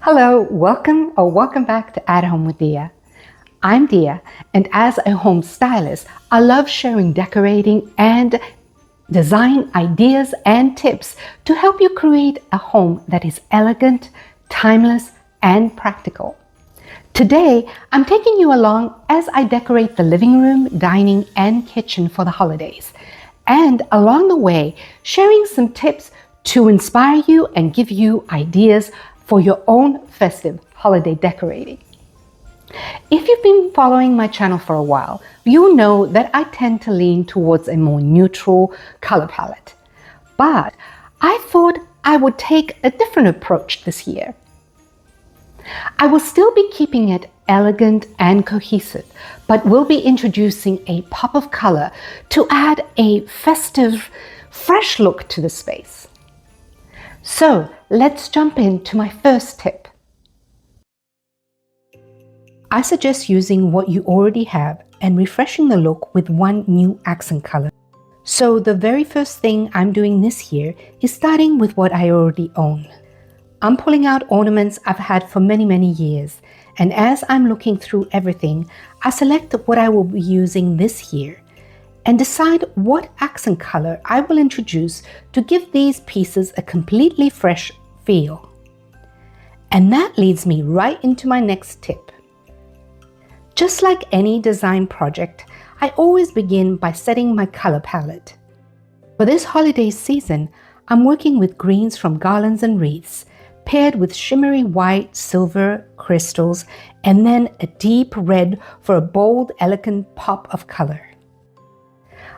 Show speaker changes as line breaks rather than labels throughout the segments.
Hello, welcome back to At Home with Dia. I'm Dia, and as a home stylist, I love sharing decorating and design ideas and tips to help you create a home that is elegant, timeless, and practical. Today, I'm taking you along as I decorate the living room, dining, and kitchen for the holidays, and along the way, sharing some tips to inspire you and give you ideas for your own festive holiday decorating. If you've been following my channel for a while, you'll know that I tend to lean towards a more neutral color palette. But I thought I would take a different approach this year. I will still be keeping it elegant and cohesive, but will be introducing a pop of color to add a festive, fresh look to the space. So let's jump into my first tip. I suggest using what you already have and refreshing the look with one new accent color. So the very first thing I'm doing this year is starting with what I already own. I'm pulling out ornaments I've had for many years, and as I'm looking through everything, I select what I will be using this year and decide what accent color I will introduce to give these pieces a completely fresh feel. And that leads me right into my next tip. Just like any design project, I always begin by setting my color palette. For this holiday season, I'm working with greens from garlands and wreaths, paired with shimmery white, silver, crystals, and then a deep red for a bold, elegant pop of color.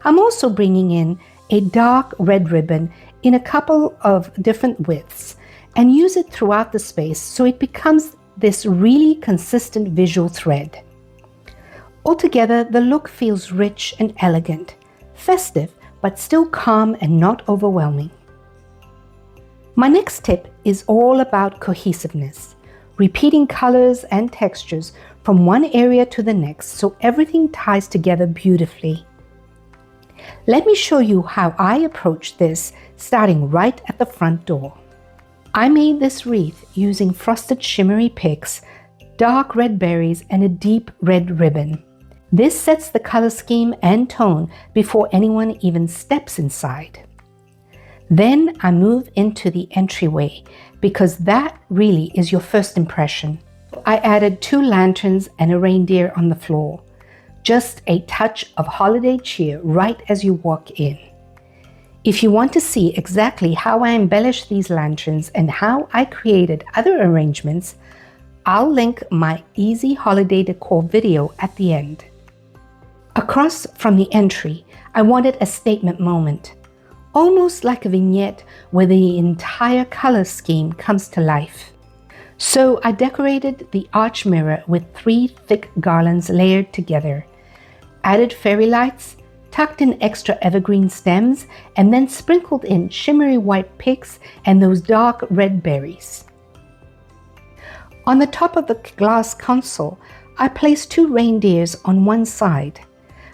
I'm also bringing in a dark red ribbon in a couple of different widths and use it throughout the space so it becomes this really consistent visual thread. Altogether, the look feels rich and elegant, festive, but still calm and not overwhelming. My next tip is all about cohesiveness, repeating colors and textures from one area to the next so everything ties together beautifully. Let me show you how I approach this, starting right at the front door. I made this wreath using frosted shimmery picks, dark red berries, and a deep red ribbon. This sets the color scheme and tone before anyone even steps inside. Then I move into the entryway because that really is your first impression. I added 2 lanterns and a reindeer on the floor. Just a touch of holiday cheer right as you walk in. If you want to see exactly how I embellished these lanterns and how I created other arrangements, I'll link my easy holiday decor video at the end. Across from the entry, I wanted a statement moment, almost like a vignette where the entire color scheme comes to life. So I decorated the arch mirror with 3 thick garlands layered together, added fairy lights, tucked in extra evergreen stems, and then sprinkled in shimmery white picks and those dark red berries. On the top of the glass console, I placed 2 reindeers on one side.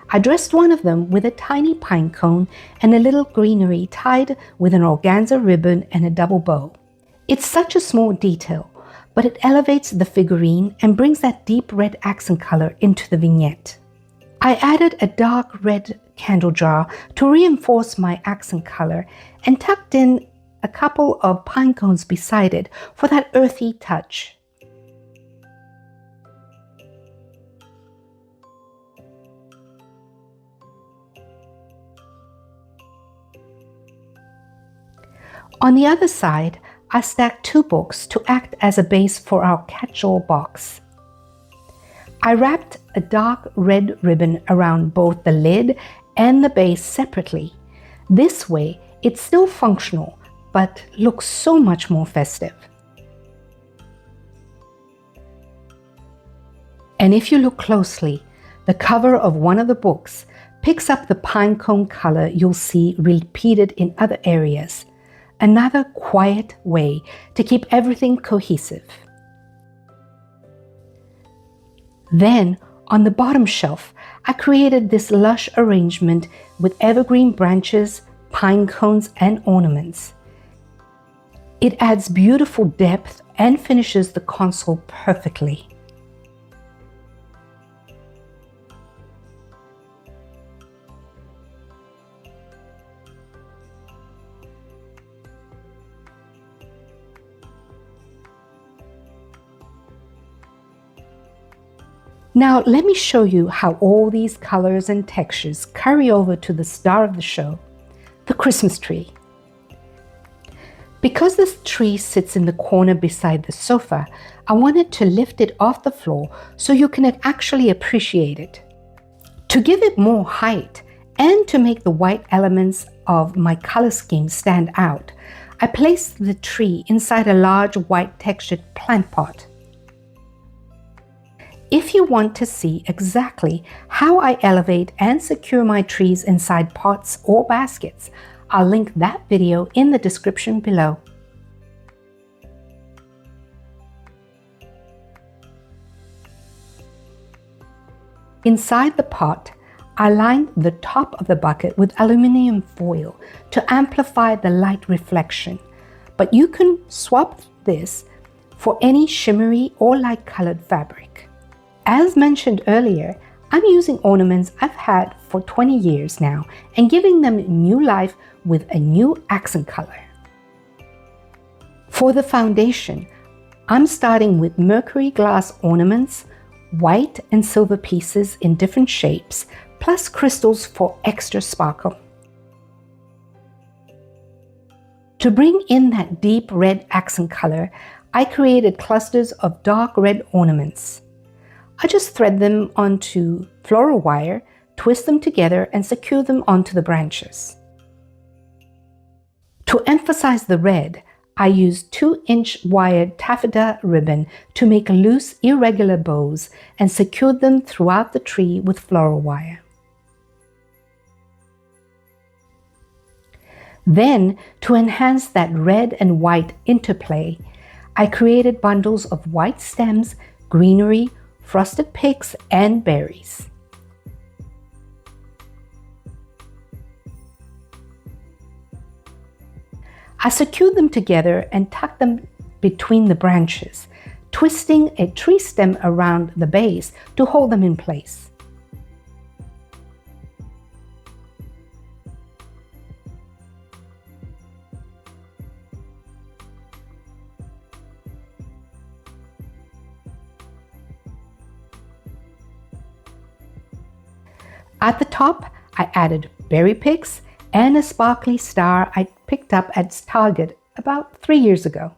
I dressed one of them with a tiny pine cone and a little greenery tied with an organza ribbon and a double bow. It's such a small detail, but it elevates the figurine and brings that deep red accent color into the vignette. I added a dark red candle jar to reinforce my accent color and tucked in a couple of pine cones beside it for that earthy touch. On the other side, I stacked 2 books to act as a base for our catch-all box. I wrapped a dark red ribbon around both the lid and the base separately. This way, it's still functional, but looks so much more festive. And if you look closely, the cover of one of the books picks up the pine cone color you'll see repeated in other areas. Another quiet way to keep everything cohesive. Then, on the bottom shelf, I created this lush arrangement with evergreen branches, pine cones, and ornaments. It adds beautiful depth and finishes the console perfectly. Now let me show you how all these colors and textures carry over to the star of the show, the Christmas tree. Because this tree sits in the corner beside the sofa, I wanted to lift it off the floor so you can actually appreciate it. To give it more height and to make the white elements of my color scheme stand out, I placed the tree inside a large white textured plant pot. If you want to see exactly how I elevate and secure my trees inside pots or baskets, I'll link that video in the description below. Inside the pot, I lined the top of the bucket with aluminum foil to amplify the light reflection, but you can swap this for any shimmery or light colored fabric. As mentioned earlier, I'm using ornaments I've had for 20 years now and giving them new life with a new accent color. For the foundation, I'm starting with mercury glass ornaments, white and silver pieces in different shapes, plus crystals for extra sparkle. To bring in that deep red accent color, I created clusters of dark red ornaments. I just thread them onto floral wire, twist them together, and secure them onto the branches. To emphasize the red, I used 2-inch wired taffeta ribbon to make loose, irregular bows and secured them throughout the tree with floral wire. Then, to enhance that red and white interplay, I created bundles of white stems, greenery, frosted pigs, and berries. I secured them together and tucked them between the branches, twisting a tree stem around the base to hold them in place. At the top, I added berry picks and a sparkly star I picked up at Target about 3 years ago.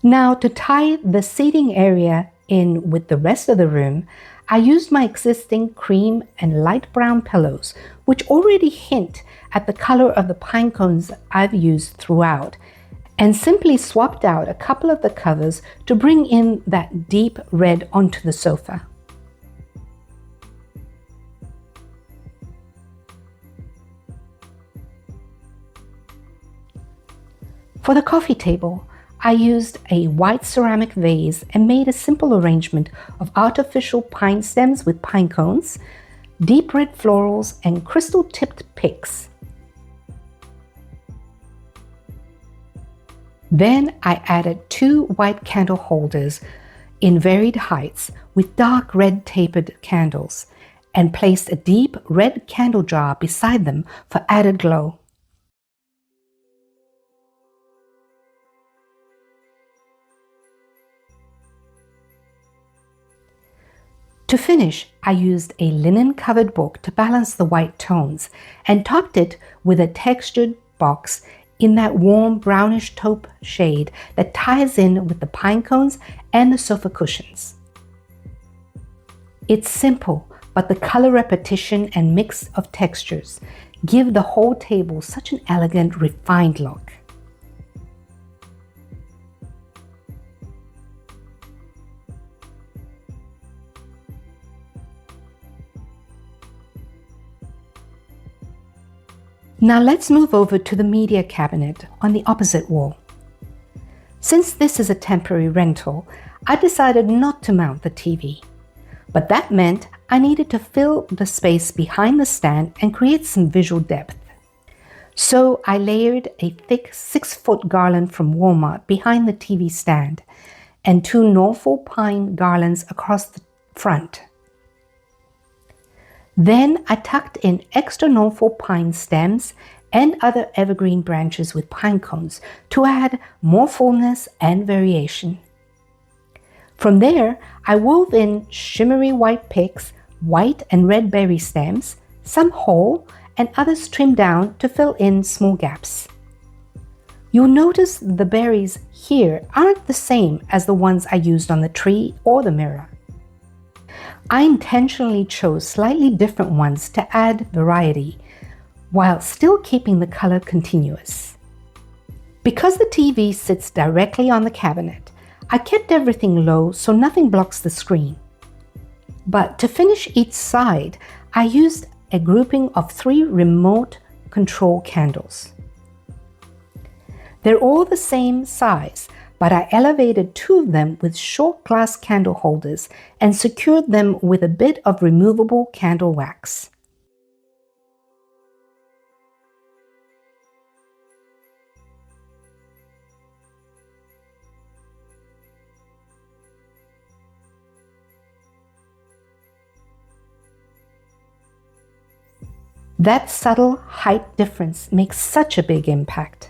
Now, to tie the seating area in with the rest of the room, I used my existing cream and light brown pillows, which already hint at the color of the pine cones I've used throughout, and simply swapped out a couple of the covers to bring in that deep red onto the sofa. For the coffee table, I used a white ceramic vase and made a simple arrangement of artificial pine stems with pine cones, deep red florals, and crystal-tipped picks. Then I added 2 white candle holders in varied heights with dark red tapered candles and placed a deep red candle jar beside them for added glow. To finish, I used a linen-covered book to balance the white tones and topped it with a textured box in that warm brownish taupe shade that ties in with the pine cones and the sofa cushions. It's simple, but the color repetition and mix of textures give the whole table such an elegant, refined look. Now let's move over to the media cabinet on the opposite wall. Since this is a temporary rental, I decided not to mount the TV. But that meant I needed to fill the space behind the stand and create some visual depth. So I layered a thick 6-foot garland from Walmart behind the TV stand and 2 Norfolk pine garlands across the front. Then I tucked in extra Norfolk pine stems and other evergreen branches with pine cones to add more fullness and variation. From there, I wove in shimmery white picks, white and red berry stems, some whole and others trimmed down to fill in small gaps. You'll notice the berries here aren't the same as the ones I used on the tree or the mirror. I intentionally chose slightly different ones to add variety while still keeping the color continuous. Because the TV sits directly on the cabinet, I kept everything low so nothing blocks the screen. But to finish each side, I used a grouping of 3 remote control candles. They're all the same size, but I elevated 2 of them with short glass candle holders and secured them with a bit of removable candle wax. That subtle height difference makes such a big impact.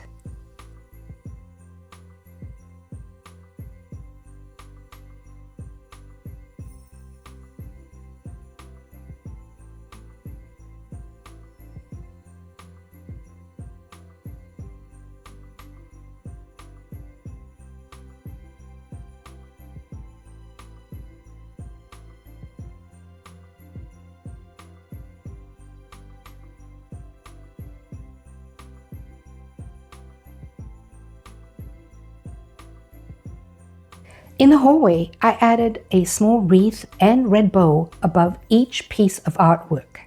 In the hallway, I added a small wreath and red bow above each piece of artwork.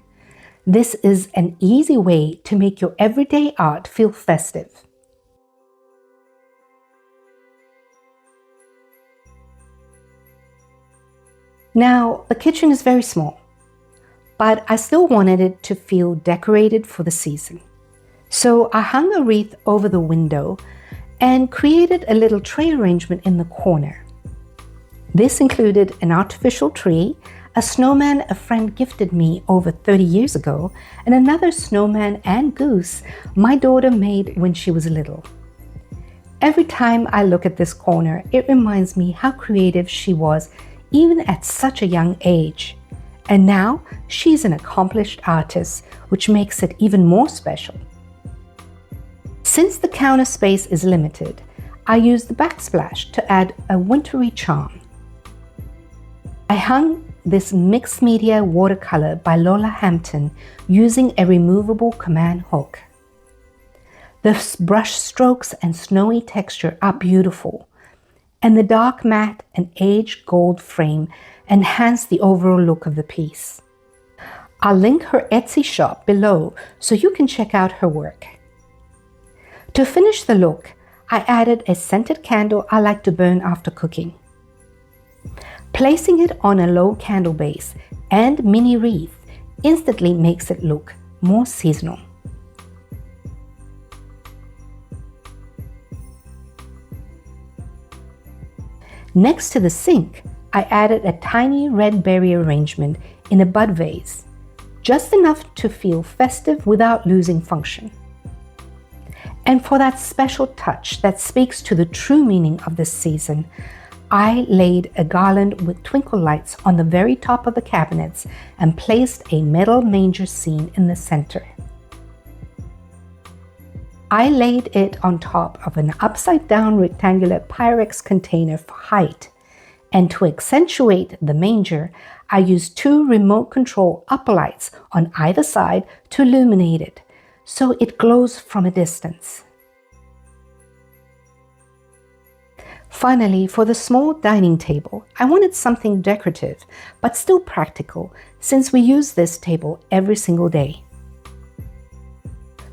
This is an easy way to make your everyday art feel festive. Now, the kitchen is very small, but I still wanted it to feel decorated for the season. So I hung a wreath over the window and created a little tray arrangement in the corner. This included an artificial tree, a snowman a friend gifted me over 30 years ago, and another snowman and goose my daughter made when she was little. Every time I look at this corner, it reminds me how creative she was even at such a young age. And now she's an accomplished artist, which makes it even more special. Since the counter space is limited, I used the backsplash to add a wintry charm. I hung this mixed media watercolor by Lola Hampton using a removable command hook. The brush strokes and snowy texture are beautiful, and the dark matte and aged gold frame enhance the overall look of the piece. I'll link her Etsy shop below so you can check out her work. To finish the look, I added a scented candle I like to burn after cooking. Placing it on a low candle base and mini wreath instantly makes it look more seasonal. Next to the sink, I added a tiny red berry arrangement in a bud vase, just enough to feel festive without losing function. And for that special touch that speaks to the true meaning of this season, I laid a garland with twinkle lights on the very top of the cabinets and placed a metal manger scene in the center. I laid it on top of an upside-down rectangular Pyrex container for height, and to accentuate the manger, I used 2 remote control upper lights on either side to illuminate it, so it glows from a distance. Finally, for the small dining table, I wanted something decorative, but still practical, since we use this table every single day.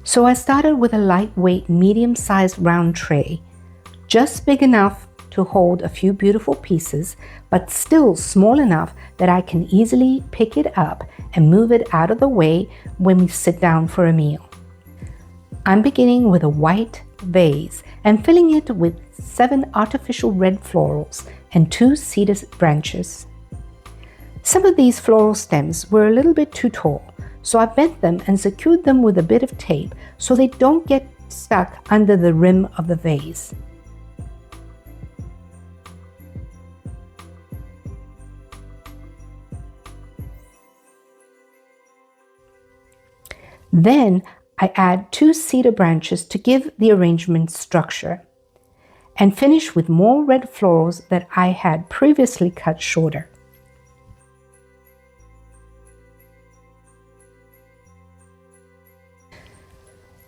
So I started with a lightweight, medium-sized round tray, just big enough to hold a few beautiful pieces, but still small enough that I can easily pick it up and move it out of the way when we sit down for a meal. I'm beginning with a white vase and filling it with 7 artificial red florals and 2 cedar branches. Some of these floral stems were a little bit too tall, so I bent them and secured them with a bit of tape so they don't get stuck under the rim of the vase. Then I add 2 cedar branches to give the arrangement structure, and finish with more red florals that I had previously cut shorter.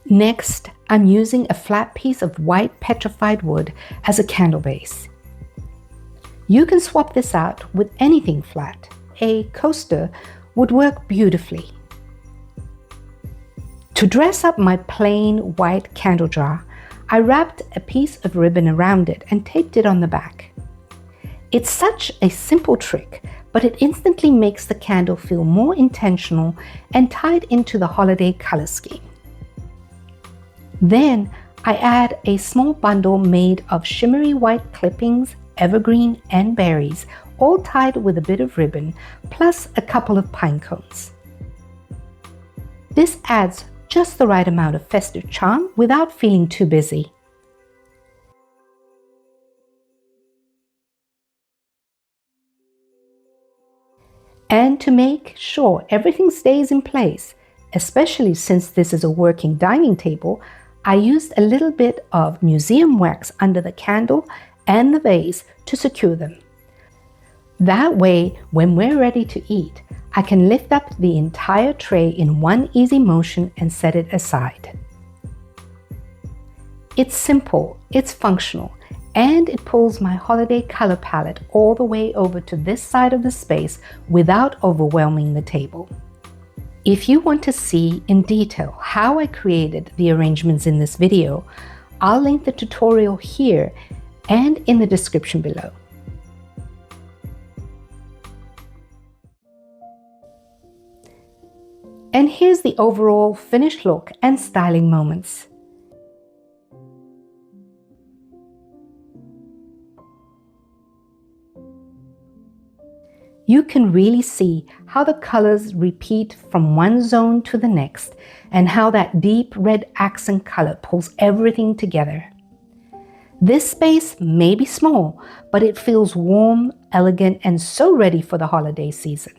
Next, I'm using a flat piece of white petrified wood as a candle base. You can swap this out with anything flat. A coaster would work beautifully. To dress up my plain white candle jar, I wrapped a piece of ribbon around it and taped it on the back. It's such a simple trick, but it instantly makes the candle feel more intentional and tied into the holiday color scheme. Then I add a small bundle made of shimmery white clippings, evergreen, and berries, all tied with a bit of ribbon, plus a couple of pine cones. This adds just the right amount of festive charm without feeling too busy. And to make sure everything stays in place, especially since this is a working dining table, I used a little bit of museum wax under the candle and the vase to secure them. That way, when we're ready to eat, I can lift up the entire tray in one easy motion and set it aside. It's simple, it's functional, and it pulls my holiday color palette all the way over to this side of the space without overwhelming the table. If you want to see in detail how I created the arrangements in this video, I'll link the tutorial here and in the description below. And here's the overall finished look and styling moments. You can really see how the colors repeat from one zone to the next and how that deep red accent color pulls everything together. This space may be small, but it feels warm, elegant, and so ready for the holiday season.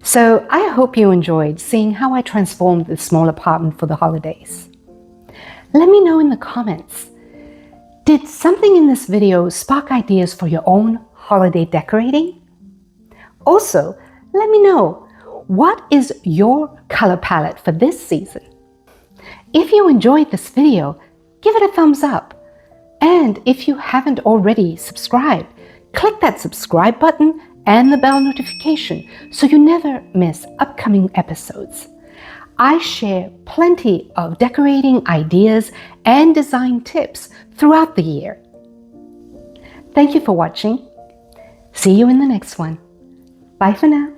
So I hope you enjoyed seeing how I transformed this small apartment for the holidays. Let me know in the comments, did something in this video spark ideas for your own holiday decorating? Also, let me know, what is your color palette for this season? If you enjoyed this video, give it a thumbs up. And if you haven't already subscribed, click that subscribe button and the bell notification so you never miss upcoming episodes. I share plenty of decorating ideas and design tips throughout the year. Thank you for watching. See you in the next one. Bye for now.